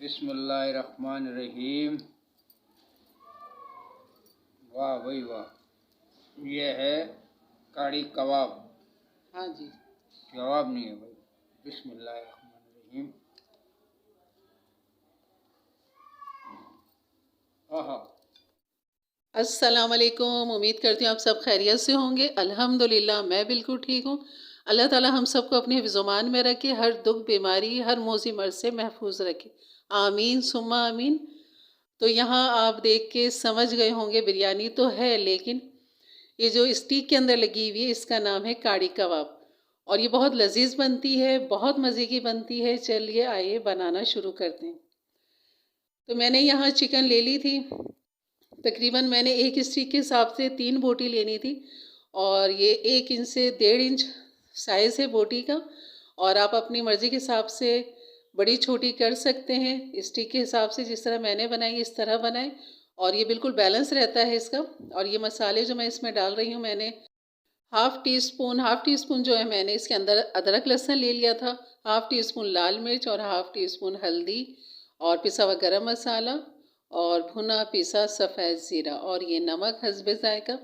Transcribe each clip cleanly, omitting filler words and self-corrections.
बिस्मिल्लाहिर्रहमानिर्रहीम। वाह भाई वाह, ये है कड़ी कबाब। हाँ जी। जवाब नहीं है भाई। बिस्मिल्लाहिर्रहमानिर्रहीम। आहा। अस्सलाम वालेकुम। उम्मीद करती हूँ आप सब खैरियत से होंगे। अल्हम्दुलिल्लाह मैं बिल्कुल ठीक हूँ। अल्लाह ताला हम सबको अपने हिफ्ज़-ओ-मान में रखे, हर दुख बीमारी हर मौसी मर्ज़ से महफूज रखे। आमीन सुम्मा आमीन। तो यहाँ आप देख के समझ गए होंगे बिरयानी तो है, लेकिन ये जो स्टीक के अंदर लगी हुई है इसका नाम है काड़ी कबाब, और ये बहुत लजीज बनती है, बहुत मज़े की बनती है। चलिए आइए बनाना शुरू करते हैं। तो मैंने यहाँ चिकन ले ली थी। तकरीबन मैंने एक स्टिक के हिसाब से 3 बोटी लेनी थी, और ये 1 इंच से 1.5 इंच साइज़ है बोटी का। और आप अपनी मर्ज़ी के हिसाब से बड़ी छोटी कर सकते हैं। स्टिक के हिसाब से जिस तरह मैंने बनाई इस तरह बनाएं, और ये बिल्कुल बैलेंस रहता है इसका। और ये मसाले जो मैं इसमें डाल रही हूँ, मैंने हाफ़ टी स्पून जो है मैंने इसके अंदर अदरक लहसुन ले लिया था, हाफ़ टी स्पून लाल मिर्च और हाफ़ टी स्पून हल्दी, और पिसा हुआ गरम मसाला, और भुना पिसा सफ़ेद ज़ीरा, और ये नमक हस्बे ज़ायका।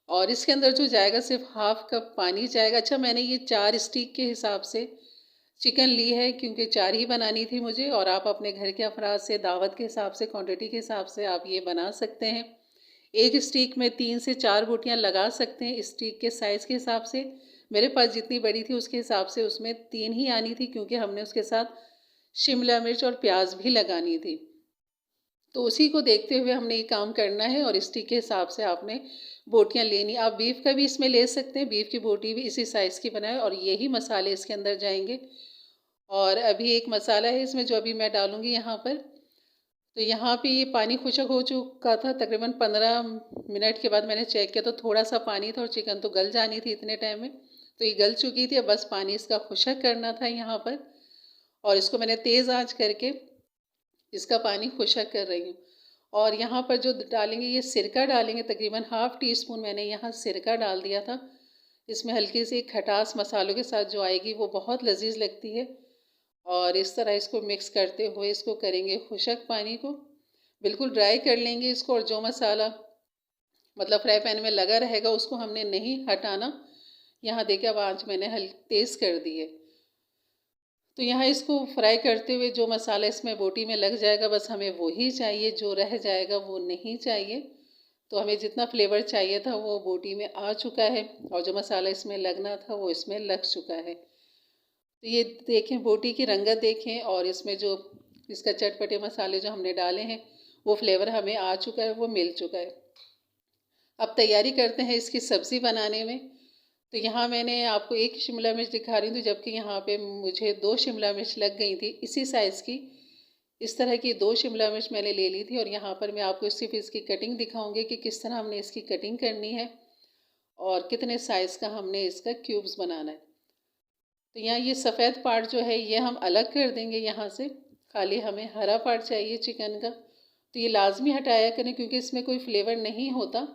और इसके अंदर जो जाएगा सिर्फ हाफ़ कप पानी जाएगा। अच्छा, मैंने ये 4 स्टिक के हिसाब से चिकन ली है, क्योंकि 4 ही बनानी थी मुझे। और आप अपने घर के अफराद से दावत के हिसाब से, क्वांटिटी के हिसाब से आप ये बना सकते हैं। एक स्टिक में 3 से 4 बोटियाँ लगा सकते हैं स्टिक के साइज़ के हिसाब से। मेरे पास जितनी बड़ी थी उसके हिसाब से उसमें 3 ही आनी थी, क्योंकि हमने उसके साथ शिमला मिर्च और प्याज भी लगानी थी। तो उसी को देखते हुए हमने ये काम करना है, और स्टिक के हिसाब से आपने बोटियाँ लेनी। आप बीफ का भी इसमें ले सकते हैं, बीफ की बोटी भी इसी साइज़ की बनाए, और यही मसाले इसके अंदर जाएंगे। और अभी एक मसाला है इसमें जो अभी मैं डालूंगी यहाँ पर। तो यहाँ पे ये पानी खुशक हो चुका था। तकरीबन 15 मिनट के बाद मैंने चेक किया तो थोड़ा सा पानी था, और चिकन तो गल जानी थी इतने टाइम में। तो ये गल चुकी थी, अब बस पानी इसका खुशक करना था यहाँ पर। और इसको मैंने तेज़ आंच करके इसका पानी खुशक कर रही हूँ। और यहाँ पर जो डालेंगे ये सिरका डालेंगे, तकरीबन हाफ़ टी स्पून मैंने यहाँ सिरका डाल दिया था। इसमें हल्की सी खटास मसालों के साथ जो आएगी वो बहुत लजीज लगती है। और इस तरह इसको मिक्स करते हुए इसको करेंगे खुशक, पानी को बिल्कुल ड्राई कर लेंगे इसको। और जो मसाला मतलब फ्राई पैन में लगा रहेगा उसको हमने नहीं हटाना। यहाँ देखिए अब आंच मैंने हल्की तेज़ कर दी है। तो यहाँ इसको फ्राई करते हुए जो मसाला इसमें बोटी में लग जाएगा, बस हमें वही चाहिए, जो रह जाएगा वो नहीं चाहिए। तो हमें जितना फ्लेवर चाहिए था वो बोटी में आ चुका है, और जो मसाला इसमें लगना था वो इसमें लग चुका है। तो ये देखें, बोटी की रंगत देखें, और इसमें जो इसका चटपटे मसाले जो हमने डाले हैं वो फ्लेवर हमें आ चुका है, वो मिल चुका है। अब तैयारी करते हैं इसकी सब्ज़ी बनाने में। तो यहाँ मैंने आपको 1 शिमला मिर्च दिखा रही हूँ, तो जबकि यहाँ पे मुझे 2 शिमला मिर्च लग गई थी इसी साइज़ की। इस तरह की 2 शिमला मिर्च मैंने ले ली थी। और यहाँ पर मैं आपको सिर्फ इसकी कटिंग दिखाऊंगी कि किस तरह हमने इसकी कटिंग करनी है, और कितने साइज़ का हमने इसका क्यूब्स बनाना है। तो यहाँ ये सफ़ेद पार्ट जो है ये हम अलग कर देंगे यहाँ से। खाली हमें हरा पार्ट चाहिए चिकन का, तो ये लाजमी हटाया करें क्योंकि इसमें कोई फ्लेवर नहीं होता।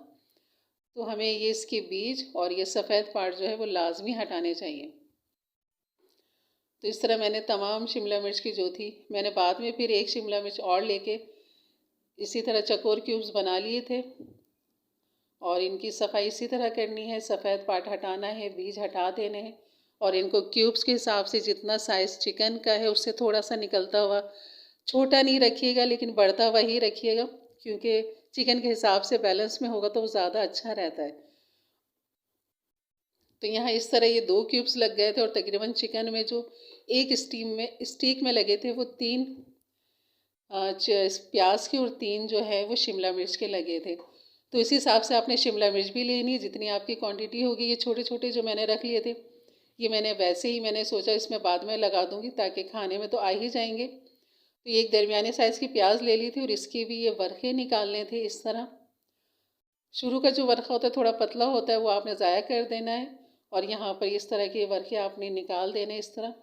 तो हमें ये इसके बीज और ये सफ़ेद पार्ट जो है वो लाजमी हटाने चाहिए। तो इस तरह मैंने तमाम शिमला मिर्च की जो थी, मैंने बाद में फिर 1 शिमला मिर्च और लेके इसी तरह चकोर क्यूब्स बना लिए थे। और इनकी सफाई इसी तरह करनी है, सफ़ेद पार्ट हटाना है, बीज हटा देने हैं। और इनको क्यूब्स के हिसाब से जितना साइज़ चिकन का है उससे थोड़ा सा निकलता हुआ, छोटा नहीं रखिएगा लेकिन बढ़ता हुआ ही रखिएगा, क्योंकि चिकन के हिसाब से बैलेंस में होगा तो वो ज़्यादा अच्छा रहता है। तो यहाँ इस तरह ये 2 क्यूब्स लग गए थे, और तकरीबन चिकन में जो एक स्टीक में लगे थे वो 3 प्याज के, और 3 जो है वो शिमला मिर्च के लगे थे। तो इसी हिसाब से आपने शिमला मिर्च भी लेनी है जितनी आपकी क्वांटिटी होगी। ये छोटे छोटे जो मैंने रख लिए थे, ये मैंने वैसे ही मैंने सोचा इसमें बाद में लगा दूंगी ताकि खाने में तो आ ही जाएंगे। तो ये एक दरमियाने साइज़ की प्याज ले ली थी, और इसके भी ये वर्खे निकालने थे इस तरह। शुरू का जो वर्खा होता है थोड़ा पतला होता है, वो आपने ज़ाया कर देना है। और यहाँ पर इस तरह के वर्खे आपने निकाल देने इस तरह।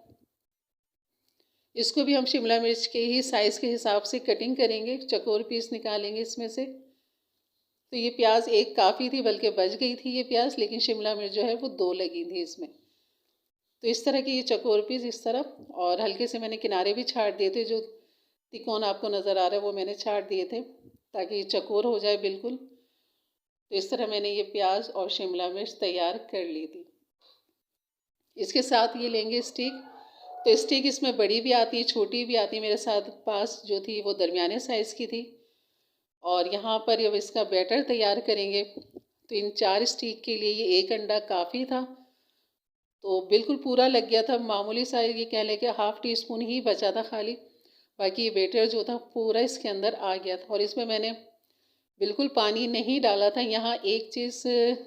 इसको भी हम शिमला मिर्च के ही साइज़ के हिसाब से कटिंग करेंगे, चकोर पीस निकालेंगे इसमें से। तो ये प्याज एक काफ़ी थी, बल्कि बच गई थी ये प्याज, लेकिन शिमला मिर्च जो है वो 2 लगी थी इसमें। तो इस तरह की ये चकोर पीस इस तरह, और हल्के से मैंने किनारे भी छाट दिए थे जो तिकोन आपको नज़र आ रहा है वो मैंने छाट दिए थे ताकि ये चकोर हो जाए बिल्कुल। तो इस तरह मैंने ये प्याज और शिमला मिर्च तैयार कर ली थी। इसके साथ ये लेंगे स्टिक। तो स्टिक इसमें बड़ी भी आती है, छोटी भी आती है। मेरे साथ पास जो थी वो दरमियाने साइज़ की थी। और यहाँ पर अब इसका बैटर तैयार करेंगे। तो इन 4 स्टिक के लिए ये 1 अंडा काफ़ी था, तो बिल्कुल पूरा लग गया था। मामूली सा ये कह लें कि हाफ़ टी स्पून ही बचा था खाली, बाकी ये बैटर जो था पूरा इसके अंदर आ गया था। और इसमें मैंने बिल्कुल पानी नहीं डाला था। यहाँ एक चीज़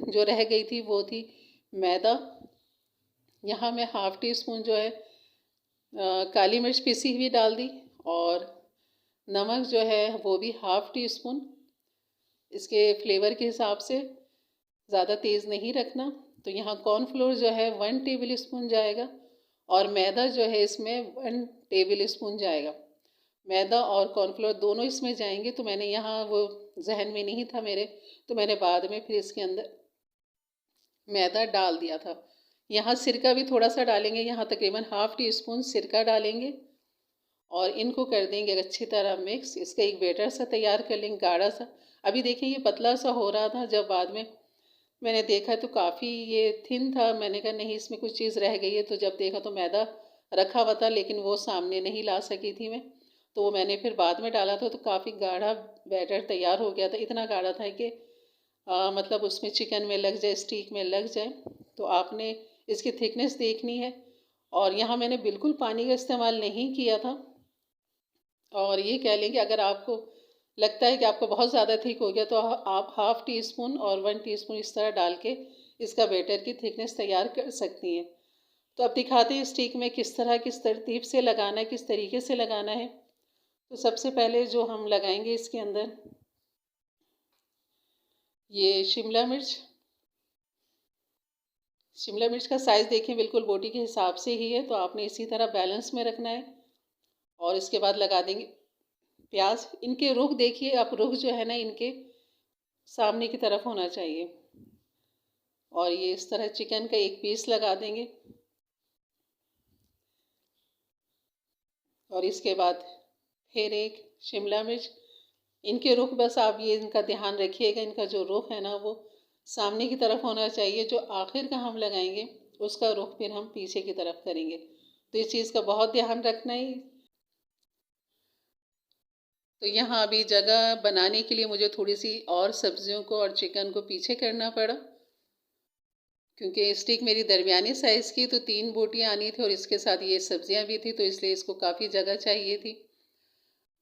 जो रह गई थी वो थी मैदा। यहाँ मैं हाफ़ टी स्पून जो है काली मिर्च पिसी हुई डाल दी, और नमक जो है वो भी हाफ़ टी स्पून, इसके फ्लेवर के हिसाब से, ज़्यादा तेज़ नहीं रखना। तो यहाँ कॉर्नफ्लोर जो है 1 टेबल स्पून जाएगा, और मैदा जो है इसमें 1 टेबल स्पून जाएगा। मैदा और कॉर्नफ्लोर दोनों इसमें जाएंगे। तो मैंने यहाँ वो जहन में नहीं था मेरे, तो मैंने बाद में फिर इसके अंदर मैदा डाल दिया था। यहाँ सिरका भी थोड़ा सा डालेंगे, यहाँ तकरीबन हाफ़ टी स्पून सिरका डालेंगे, और इनको कर देंगे अच्छी तरह मिक्स। इसका एक बैटर सा तैयार कर लेंगे गाढ़ा सा। अभी देखें ये पतला सा हो रहा था, जब बाद में मैंने देखा तो काफ़ी ये थिन था। मैंने कहा नहीं इसमें कुछ चीज़ रह गई है। तो जब देखा तो मैदा रखा हुआ था, लेकिन वो सामने नहीं ला सकी थी मैं, तो वो मैंने फिर बाद में डाला था। तो काफ़ी गाढ़ा बैटर तैयार हो गया था। इतना गाढ़ा था कि मतलब उसमें चिकन में लग जाए, स्टीक में लग जाए। तो आपने इसकी थिकनेस देखनी है। और यहाँ मैंने बिल्कुल पानी का इस्तेमाल नहीं किया था। और ये कह लें कि अगर आपको लगता है कि आपको बहुत ज़्यादा थिक हो गया, तो आप हाफ़ टी स्पून और 1 टीस्पून इस तरह डाल के इसका बैटर की थिकनेस तैयार कर सकती हैं। तो अब दिखाते हैं स्टिक में किस तरह, किस तरतीब से लगाना है, किस तरीके से लगाना है। तो सबसे पहले जो हम लगाएंगे इसके अंदर ये शिमला मिर्च। शिमला मिर्च का साइज़ देखें बिल्कुल बोटी के हिसाब से ही है, तो आपने इसी तरह बैलेंस में रखना है। और इसके बाद लगा देंगे प्याज। इनके रुख देखिए आप, रुख जो है ना इनके सामने की तरफ होना चाहिए। और ये इस तरह चिकन का एक पीस लगा देंगे। और इसके बाद फिर एक शिमला मिर्च। इनके रुख बस आप ये इनका ध्यान रखिएगा, इनका जो रुख है ना वो सामने की तरफ होना चाहिए। जो आखिर का हम लगाएंगे उसका रुख फिर हम पीछे की तरफ करेंगे। तो इस चीज़ का बहुत ध्यान रखना है। तो यहाँ अभी जगह बनाने के लिए मुझे थोड़ी सी और सब्जियों को और चिकन को पीछे करना पड़ा, क्योंकि स्टिक मेरी दरमियानी साइज़ की, तो 3 बोटियाँ आनी थी और इसके साथ ये सब्जियाँ भी थी, तो इसलिए इसको काफ़ी जगह चाहिए थी।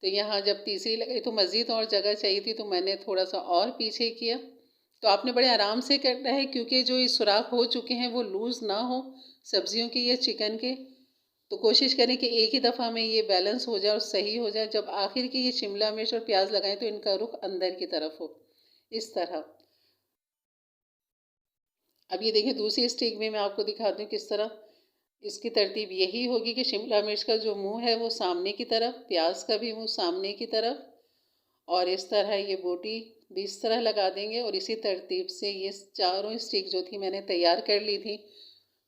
तो यहाँ जब तीसरी लगाई तो मज़ीद और जगह चाहिए थी, तो मैंने थोड़ा सा और पीछे किया। तो आपने बड़े आराम से करना है, क्योंकि जो ये सुराख हो चुके हैं वो लूज़ ना हो सब्जियों के या चिकन के। तो कोशिश करें कि एक ही दफ़ा में ये बैलेंस हो जाए और सही हो जाए। जब आखिर की ये शिमला मिर्च और प्याज लगाएं तो इनका रुख अंदर की तरफ हो, इस तरह। अब ये देखें दूसरी स्टिक में मैं आपको दिखाती हूँ किस तरह। इसकी तरतीब यही होगी कि शिमला मिर्च का जो मुंह है वो सामने की तरफ, प्याज का भी मुंह सामने की तरफ, और इस तरह ये बोटी भी इस तरह लगा देंगे। और इसी तरतीब से ये चारों स्टिक जो थी मैंने तैयार कर ली थी।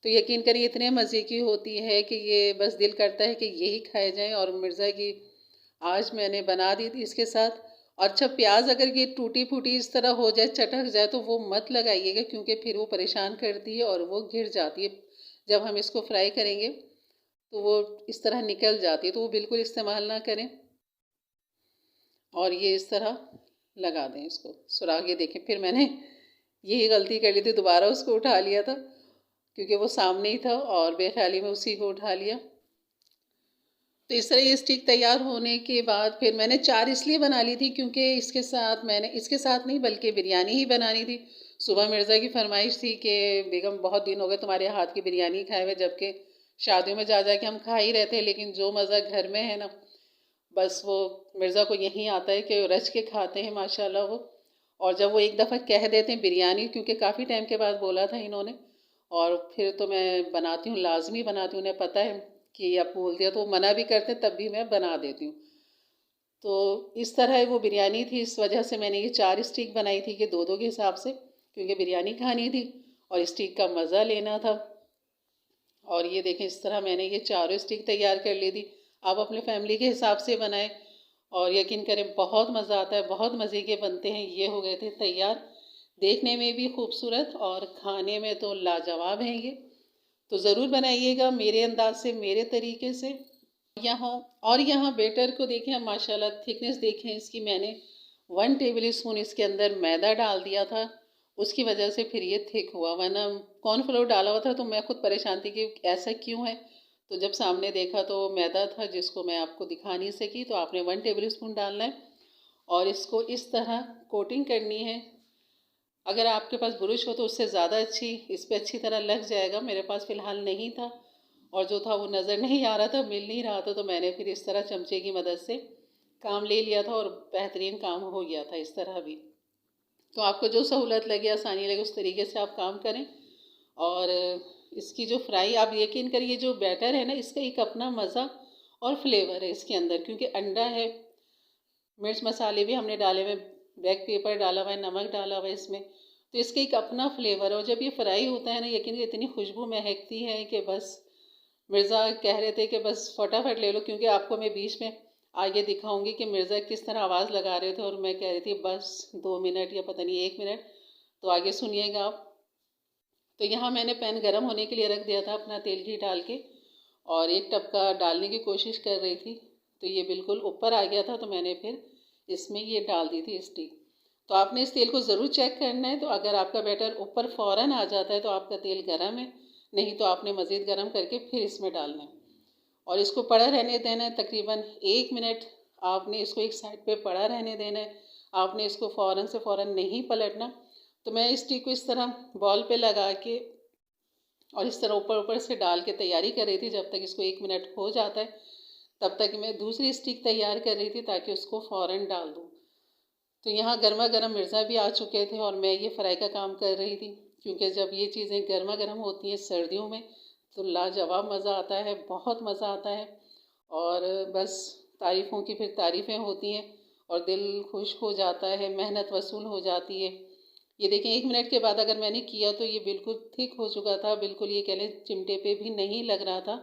तो यकीन करिए इतने मज़े की होती है कि ये बस दिल करता है कि यही खाए जाएं। और मिर्ज़ा की आज मैंने बना दी थी इसके साथ। और अच्छा प्याज अगर ये टूटी फूटी इस तरह हो जाए, चटक जाए, तो वो मत लगाइएगा, क्योंकि फिर वो परेशान करती है और वो गिर जाती है। जब हम इसको फ्राई करेंगे तो वो इस तरह निकल जाती है, तो वो बिल्कुल इस्तेमाल ना करें। और ये इस तरह लगा दें इसको सुराख। ये देखें फिर मैंने यही गलती कर ली थी, दोबारा उसको उठा लिया था, क्योंकि वो सामने ही था और बेख्याली में उसी को उठा लिया। तो इस तरह ये स्टिक तैयार होने के बाद फिर मैंने 4 इसलिए बना ली थी क्योंकि इसके साथ नहीं बल्कि बिरयानी ही बनानी थी। सुबह मिर्ज़ा की फरमाइश थी कि बेगम बहुत दिन हो गए तुम्हारे हाथ की बिरयानी खाए हुए, जबकि शादियों में जा जा के हम खा ही रहते हैं, लेकिन जो मज़ा घर में है ना, बस वो मिर्ज़ा को यहीं आता है कि रच के खाते हैं माशाल्लाह वो। और जब वो एक दफ़ा कह देते हैं बिरयानी, क्योंकि काफ़ी टाइम के बाद बोला था इन्होंने, और फिर तो मैं बनाती हूँ, लाजमी बनाती हूँ। उन्हें पता है कि अब बोल दिया तो मना भी करते, तब भी मैं बना देती हूँ। तो इस तरह वो बिरयानी थी, इस वजह से मैंने ये 4 स्टिक बनाई थी कि 2-2 के हिसाब से, क्योंकि बिरयानी खानी थी और स्टिक का मज़ा लेना था। और ये देखें इस तरह मैंने ये 4 स्टिक तैयार कर ली थी। आप अपने फैमिली के हिसाब से बनाएं। और यकीन करें बहुत मज़ा आता है, बहुत मज़े के बनते हैं। ये हो गए थे तैयार, देखने में भी खूबसूरत और खाने में तो लाजवाब हैं ये। तो ज़रूर बनाइएगा मेरे अंदाज से, मेरे तरीके से। यहाँ बैटर को देखें माशाल्लाह, थिकनेस देखें इसकी। मैंने 1 टेबल स्पून इसके अंदर मैदा डाल दिया था, उसकी वजह से फिर ये थिक हुआ, वरना कॉर्नफ्लोर डाला हुआ था तो मैं खुद परेशान थी कि ऐसा क्यों है। तो जब सामने देखा तो मैदा था, जिसको मैं आपको दिखा नहीं सकी। तो आपने 1 टेबल स्पून डालना है और इसको इस तरह कोटिंग करनी है। अगर आपके पास ब्रश हो तो उससे ज़्यादा अच्छी, इस पर अच्छी तरह लग जाएगा। मेरे पास फ़िलहाल नहीं था और जो था वो नज़र नहीं आ रहा था, मिल नहीं रहा था, तो मैंने फिर इस तरह चमचे की मदद से काम ले लिया था और बेहतरीन काम हो गया था इस तरह भी। तो आपको जो सहूलत लगे, आसानी लगे, उस तरीके से आप काम करें। और इसकी जो फ्राई, आप यकीन करिए जो बैटर है ना, इसका एक अपना मज़ा और फ्लेवर है इसके अंदर, क्योंकि अंडा है, मिर्च मसाले भी हमने डाले हुए, ब्लैक पेपर डाला हुआ है, नमक डाला हुआ है इसमें, तो इसका एक अपना फ्लेवर है। और जब ये फ्राई होता है ना, यकीन इतनी खुशबू महकती है कि बस। मिर्ज़ा कह रहे थे कि बस फटाफट ले लो, क्योंकि आपको मैं बीच में आगे दिखाऊंगी कि मिर्ज़ा किस तरह आवाज़ लगा रहे थे और मैं कह रही थी बस 2 मिनट या पता नहीं 1 मिनट। तो आगे सुनिएगा आप। तो यहाँ मैंने पैन गर्म होने के लिए रख दिया था अपना, तेल घी डाल के, और एक टपका डालने की कोशिश कर रही थी। तो ये बिल्कुल ऊपर आ गया था, तो मैंने फिर इसमें ये डाल दी थी स्टिक। तो आपने इस तेल को ज़रूर चेक करना है। तो अगर आपका बैटर ऊपर फ़ौरन आ जाता है तो आपका तेल गर्म है, नहीं तो आपने मज़ीद गर्म करके फिर इसमें डालना है और इसको पड़ा रहने देना है तकरीबन 1 मिनट। आपने इसको एक साइड पे पड़ा रहने देना है, आपने इसको फ़ौरन से फ़ौरन नहीं पलटना। तो मैं इस स्टिक को इस तरह बॉल पे लगा के और इस तरह ऊपर ऊपर से डाल के तैयारी कर रही थी। जब तक इसको 1 मिनट हो जाता है तब तक मैं दूसरी स्टिक तैयार कर रही थी ताकि उसको फ़ौरन डाल दूँ। तो यहाँ गर्मा गर्म मिर्ज़ा भी आ चुके थे और मैं ये फ्राई का काम कर रही थी, क्योंकि जब ये चीज़ें गर्मा गर्म होती हैं सर्दियों में तो लाजवाब मज़ा आता है, बहुत मज़ा आता है। और बस तारीफ़ों की फिर तारीफ़ें होती हैं और दिल खुश हो जाता है, मेहनत वसूल हो जाती है। ये देखें 1 मिनट के बाद अगर मैंने किया तो ये बिल्कुल थिक हो चुका था, बिल्कुल ये कह लें चिमटे पे भी नहीं लग रहा था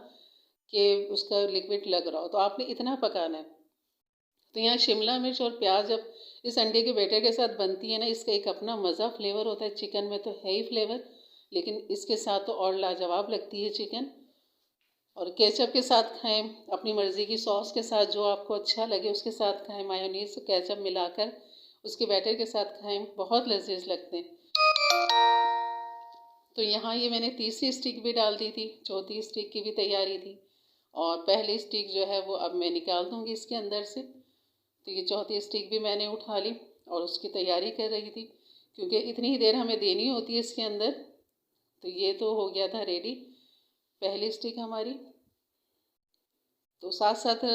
कि उसका लिक्विड लग रहा हो। तो आपने इतना पकाना है। तो यहाँ शिमला मिर्च और प्याज जब इस अंडे के बैटर के साथ बनती है ना, इसका एक अपना मज़ा फ्लेवर होता है। चिकन में तो है ही फ्लेवर, लेकिन इसके साथ तो और लाजवाब लगती है चिकन। और केचप के साथ खाएं, अपनी मर्ज़ी की सॉस के साथ, जो आपको अच्छा लगे उसके साथ खाएं। मायोनीज केचप मिलाकर उसके बैटर के साथ खाएं, बहुत लजीज लगते हैं। तो यहाँ ये मैंने तीसरी स्टिक भी डाल दी थी, चौथी स्टिक की भी तैयारी थी और पहली स्टिक जो है वो अब मैं निकाल दूँगी इसके अंदर से। तो ये चौथी स्टिक भी मैंने उठा ली और उसकी तैयारी कर रही थी, क्योंकि इतनी ही देर हमें देनी होती है इसके अंदर। तो ये तो हो गया था रेडी पहली स्टिक हमारी। तो साथ साथ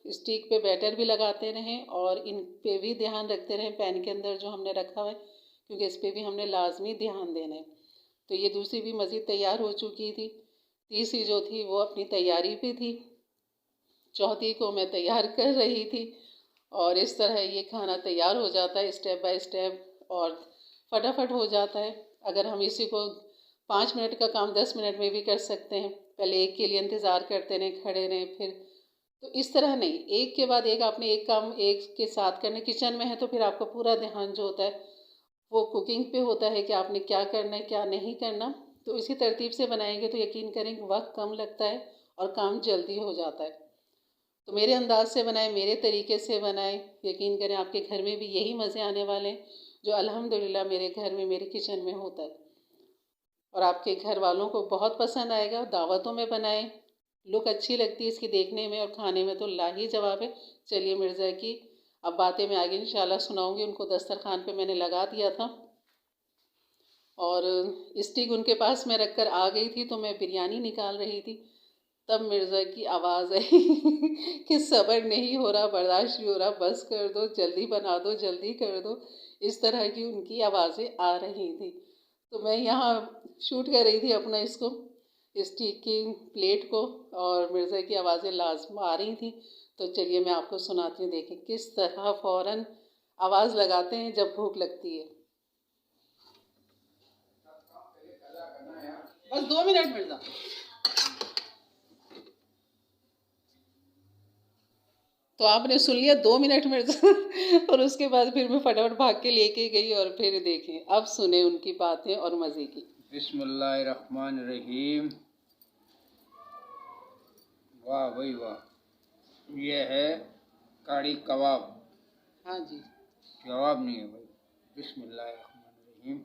स्टिक पे बैटर भी लगाते रहें और इन पे भी ध्यान रखते रहें, पैन के अंदर जो हमने रखा हुआ है, क्योंकि इस पर भी हमने लाजमी ध्यान देना है। तो ये दूसरी भी मज़ीद तैयार हो चुकी थी, तीसरी जो थी वो अपनी तैयारी पे थी, चौथी को मैं तैयार कर रही थी। और इस तरह ये खाना तैयार हो जाता है स्टेप बाय स्टेप और फटाफट हो जाता है। अगर हम इसी को 5 मिनट का काम 10 मिनट में भी कर सकते हैं। पहले एक के लिए इंतज़ार करते रहें, खड़े रहें, फिर तो इस तरह नहीं, एक के बाद एक आपने एक काम एक के साथ करना। किचन में है तो फिर आपका पूरा ध्यान जो होता है वो कुकिंग पे होता है कि आपने क्या करना है क्या नहीं करना। तो इसी तरतीब से बनाएंगे तो यकीन करें वक्त कम लगता है और काम जल्दी हो जाता है। तो मेरे अंदाज से बनाएं, मेरे तरीके से बनाएं, यकीन करें आपके घर में भी यही मज़े आने वाले हैं जो अल्हम्दुलिल्लाह मेरे घर में, मेरे किचन में होता है। और आपके घर वालों को बहुत पसंद आएगा। दावतों में बनाएं, लुक अच्छी लगती है इसकी देखने में और खाने में तो लाजवाब है। चलिए मिर्ज़ा की अब बातें मैं आगे इंशाल्लाह सुनाऊंगी। उनको दस्तरखान पे मैंने लगा दिया था और स्टिक उनके पास में रखकर आ गई थी, तो मैं बिरयानी निकाल रही थी। तब मिर्ज़ा की आवाज़ आई कि सब्र नहीं हो रहा, बर्दाश्त नहीं हो रहा, बस कर दो, जल्दी बना दो, जल्दी कर दो। इस तरह की उनकी आवाज़ें आ रही थी। तो मैं यहाँ शूट कर रही थी अपना इसको, स्टिक की प्लेट को, और मिर्ज़ा की आवाज़ें लाजम आ रही थी। तो चलिए मैं आपको सुनाती हूँ, देखें किस तरह फ़ौरन आवाज़ लगाते हैं जब भूख लगती है। बस 2 मिनट मिर्ज़ा। तो आपने सुन लिया 2 मिनट में और उसके बाद फिर मैं फटाफट भाग के लेके गई और फिर देखें अब सुने उनकी बातें और मज़े की। बिस्मिल्लाहिर्रहमानिर्रहीम। वाह भाई वाह, ये है कड़ी कबाब। हाँ जी, जवाब नहीं है भाई। बिस्मिल्लाहिर्रहमानिर्रहीम।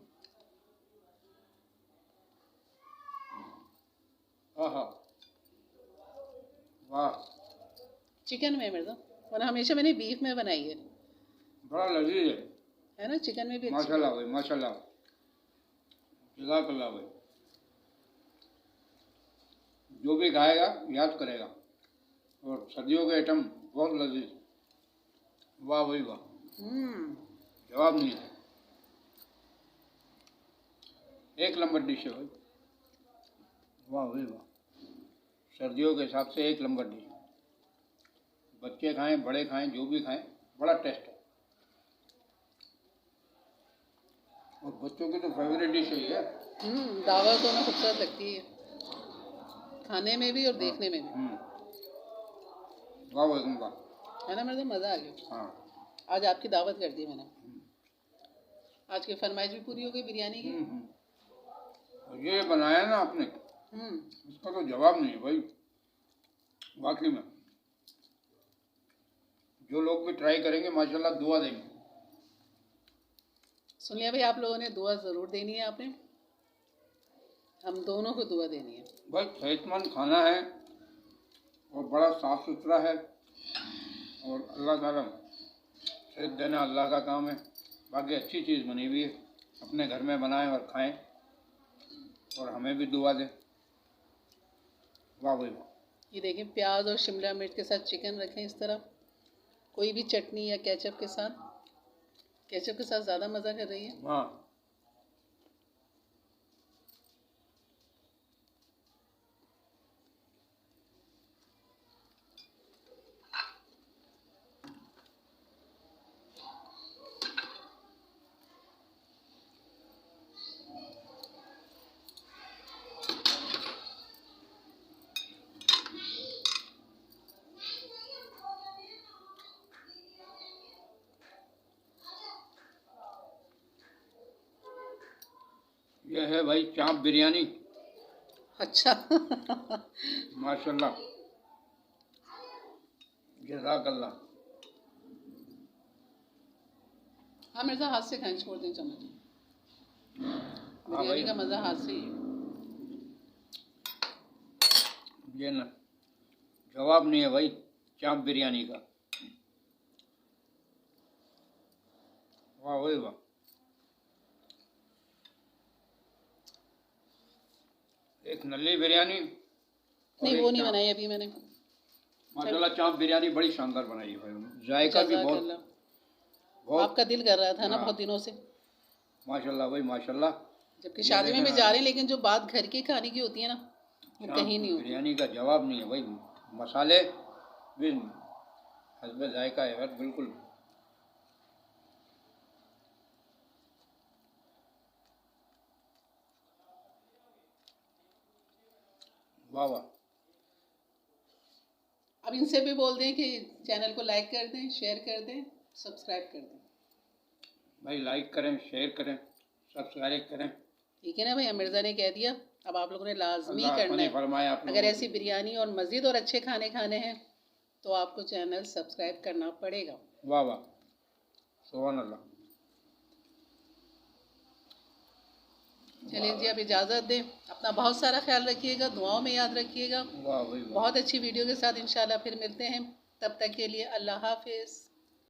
आहा, वाह, चिकन में मिर्ज़ा, वरना हमेशा मैंने बीफ में बनाई है बड़ा लजीज है ना, चिकन में भी अच्छी माशाल्लाह भाई, माशाल्लाह, जज़ाकल्लाह भाई। जो भी खाएगा याद करेगा। और सर्दियों के आइटम बहुत लजीज। वाह भाई वाह, जवाब नहीं है। एक नंबर डिश है भाई। वाह भाई वाह, सर्दियों के हिसाब से एक नंबर डिश। बच्चे खाएं, बड़े खाएं, जो भी खाएं, बड़ा टेस्ट है। और बच्चों की तो फेवरेट डिश है ये। दावतों में खूबसूरत लगती है, खाने में भी और देखने में भी। वाह वाह वाह, है ना मेरे, मज़ा आ गया। हाँ, आज आपकी दावत कर दी मैंने। आज की फरमाइश भी पूरी हो गई बिरयानी की। और ये बनाया ना आपने, इसका तो जवाब नहीं है भाई। वाकई में जो लोग भी ट्राई करेंगे माशाल्लाह दुआ देंगे। सुन लिया भाई, आप लोगों ने दुआ ज़रूर देनी है। आपने, हम दोनों को दुआ देनी है भाई। सेहतमंद खाना है और बड़ा साफ सुथरा है और अल्लाह ताला सेहत देना अल्लाह का काम है। बाकी अच्छी चीज़ बनी हुई है, अपने घर में बनाएं और खाएं और हमें भी दुआ दें। वाह भाई वाह। ये देखें, प्याज और शिमला मिर्च के साथ चिकन रखें इस तरह, कोई भी चटनी या केचप के साथ। केचप के साथ ज़्यादा मज़ा कर रही है। हाँ, यह है भाई चाप बिरयानी। अच्छा माशाल्लाह, जज़ाकल्लाह। हाँ मेरे साथ हाथ से खाएं, छोड़ दें चम्मच। हाँ बिरयानी भाई, का मज़ा हाथ से ही है। ये ना जवाब नहीं है भाई चाप बिरयानी का। वाह भाई वाह। एक नल्ली बिरयानी। नहीं, वो नहीं बनाई अभी मैंने। माशाल्लाह चाप बिरयानी बड़ी शानदार बनाई है भाई। जायका भी बहुत बहुत आपका दिल कर रहा था ना हाँ, बहुत दिनों से। माशाल्लाह भाई माशाल्लाह। जबकि शादी में भी जा रहे हैं, लेकिन जो बात घर के खाने की होती है ना, वो कहीं नहीं होती। बिरयानी का जवाब नहीं है भाई। मसाले भी हस्बे जायका है यार, बिल्कुल। वाह वाह। अब इनसे भी बोल दें कि चैनल को लाइक कर दें, शेयर कर दें, सब्सक्राइब कर दें। भाई लाइक करें, शेयर करें, सब्सक्राइब करें। ठीक है ना भाई, मिर्ज़ा ने कह दिया, अब आप लोगों ने लाजमी करना है। फरमाया आप अगर ऐसी बिरयानी और मज़ीद और अच्छे खाने खाने हैं तो आपको चैनल सब्सक्राइब करना पड़ेगा। वाह वाह, सुभान अल्लाह। चलिए जी, अब इजाज़त दें। अपना बहुत सारा ख्याल रखिएगा, दुआओं में याद रखिएगा। वाह भाई वाह। बहुत अच्छी वीडियो के साथ इंशाल्लाह फिर मिलते हैं। तब तक के लिए अल्लाह हाफिज़।